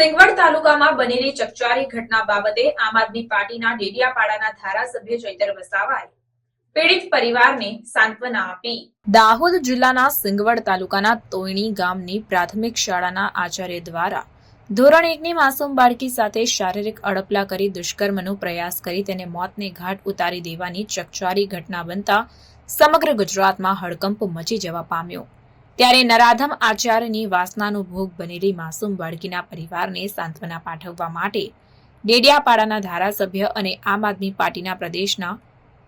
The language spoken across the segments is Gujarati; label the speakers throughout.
Speaker 1: સિંગવડ તાલુકામાં બનેલી ચકચારી ઘટના બાબતે આમ આદમી પાર્ટીના ડેડિયાપાડાના ધારાસભ્ય ચૈતર વસાવાએ પીડિત પરિવારને સાંત્વના આપી। દાહોદ જિલ્લાના સિંગવડ તાલુકાના તોયણી ગામની પ્રાથમિક શાળાના આચાર્ય દ્વારા ધોરણ 1ની માસૂમ બાળકી સાથે શારીરિક અડપલા કરી દુષ્કર્મનો પ્રયાસ કરી તેને મોતને ઘાટ ઉતારી દેવાની ચકચારી ઘટના બનતા સમગ્ર ગુજરાતમાં હડકંપ મચી જવા પામ્યો। ત્યારે નરાધમ આચાર્યની વાસનાનો ભોગ બનેલી માસૂમ બાળકીના પરિવારને સાંત્વના પાઠવવા માટે ડેડિયાપાડાના ધારાસભ્ય અને આમ આદમી પાર્ટીના પ્રદેશના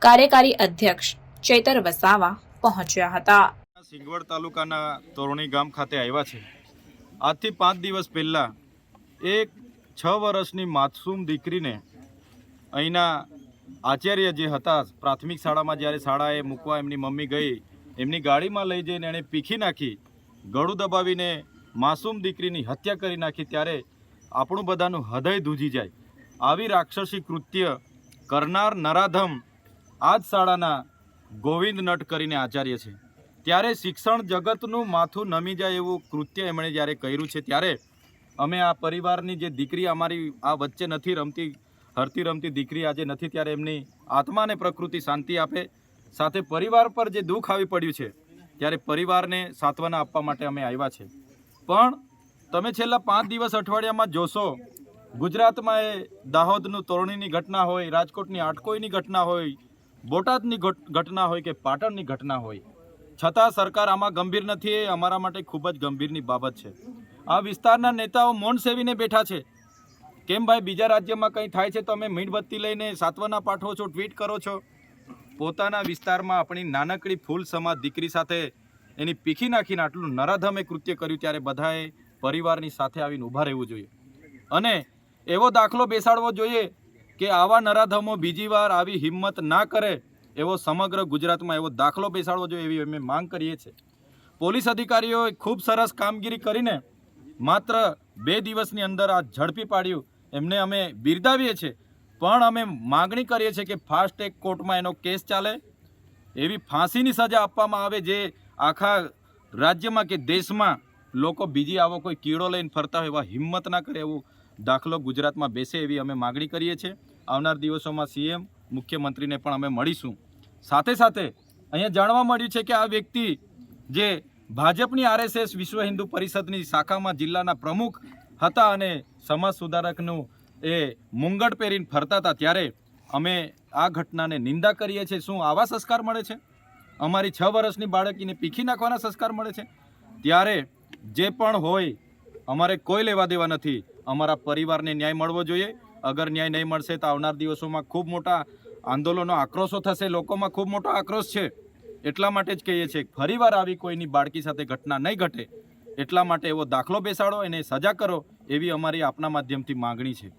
Speaker 1: કાર્યકારી અધ્યક્ષ ચૈતર વસાવા પહોંચ્યા હતા।
Speaker 2: સિંગવડ તાલુકાના તોરણી ગામ ખાતે આવ્યા છે। આજથી 5 દિવસ પહેલા એક 6 વર્ષની માસૂમ દીકરીને અહીંના આચાર્ય જે હતા પ્રાથમિક શાળામાં જ્યારે શાળાએ મૂકવા એમની મમ્મી ગઈ, એમની ગાડીમાં લઈ જઈને એણે પીખી નાખી, ગળું દબાવીને માસૂમ દીકરીની હત્યા કરી નાખી। ત્યારે આપણું બધાનું હૃદય ધ્રુજી જાય। આવી રાક્ષસી કૃત્ય કરનાર નરાધમ આ જ શાળાના ગોવિંદ નટ કરીને આચાર્ય છે। ત્યારે શિક્ષણ જગતનું માથું નમી જાય એવું કૃત્ય એમણે જ્યારે કર્યું છે, ત્યારે અમે આ પરિવારની જે દીકરી અમારી આ વચ્ચે નથી રમતી, હરતી રમતી દીકરી આજે નથી, ત્યારે એમની આત્માને પ્રકૃતિ શાંતિ આપે, સાથે પરિવાર પર જે દુઃખ આવી પડ્યું છે ત્યારે પરિવારને સાંત્વના આપવા માટે અમે આવ્યા છે। પણ તમે છેલ્લા 5 દિવસ અઠવાડિયામાં જોશો, ગુજરાતમાં એ દાહોદનું તોરણીની ઘટના હોય, રાજકોટની આટકોઈની ઘટના હોય, બોટાદની ઘટના હોય કે પાટણની ઘટના હોય, છતાં સરકાર આમાં ગંભીર નથી। એ અમારા માટે ખૂબ જ ગંભીરની બાબત છે। આ વિસ્તારના નેતાઓ મૌન સેવીને બેઠા છે। કેમ ભાઈ, બીજા રાજ્યમાં કંઈ થાય છે તો અમે મીણબત્તી લઈને સાંત્વના પાઠવો છો, ટ્વીટ કરો છો? પોતાના વિસ્તારમાં આપણી નાનકડી ફૂલ સમાજ દીકરી સાથે એની પીખી નાખીને આટલું નરાધમે કૃત્ય કર્યું, ત્યારે બધાએ પરિવારની સાથે આવીને ઊભા રહેવું જોઈએ અને એવો દાખલો બેસાડવો જોઈએ કે આવા નરાધમો બીજી વાર આવી હિંમત ના કરે, એવો સમગ્ર ગુજરાતમાં એવો દાખલો બેસાડવો જોઈએ, એવી અમે માંગ કરીએ છીએ। પોલીસ અધિકારીઓએ ખૂબ સરસ કામગીરી કરીને માત્ર 2 દિવસની અંદર આ ઝડપી પાડ્યું, એમને અમે બિરદાવીએ છીએ। પણ અમે માગણી કરીએ છીએ કે ફાસ્ટ ટ્રેક કોર્ટમાં એનો કેસ ચાલે, એવી ફાંસીની સજા આપવામાં આવે, જે આખા રાજ્યમાં કે દેશમાં લોકો બીજી આવો કોઈ કીડો લઈને ફરતા હોય એવા હિંમત ના કરે, એવો દાખલો ગુજરાતમાં બેસે, એવી અમે માગણી કરીએ છીએ। આવનાર દિવસોમાં સીએમ મુખ્યમંત્રીને પણ અમે મળીશું। સાથે સાથે અહીંયા જાણવા મળ્યું છે કે આ વ્યક્તિ જે ભાજપની RSS વિશ્વ હિન્દુ પરિષદની શાખામાં જિલ્લાના પ્રમુખ હતા અને સમાજ સુધારકનું એ મુંગટ પહેરીને ફરતા હતા, ત્યારે અમે આ ઘટનાને નિંદા કરીએ છીએ। શું આવા સંસ્કાર મળે છે? અમારી 6 વર્ષની બાળકીને પીખી નાખવાના સંસ્કાર મળે છે? ત્યારે જે પણ હોય, અમારે કોઈ લેવા દેવા નથી। અમારા પરિવારને ન્યાય મળવો જોઈએ। અગર ન્યાય નહીં મળશે તો આવનાર દિવસોમાં ખૂબ મોટા આંદોલનો, આક્રોશો થશે, લોકોમાં ખૂબ મોટો આક્રોશ છે। એટલા માટે જ કહીએ છીએ ફરીવાર આવી કોઈની બાળકી સાથે ઘટના નહીં ઘટે, એટલા માટે એવો દાખલો બેસાડો, એને સજા કરો, એવી અમારી આપના માધ્યમથી માગણી છે।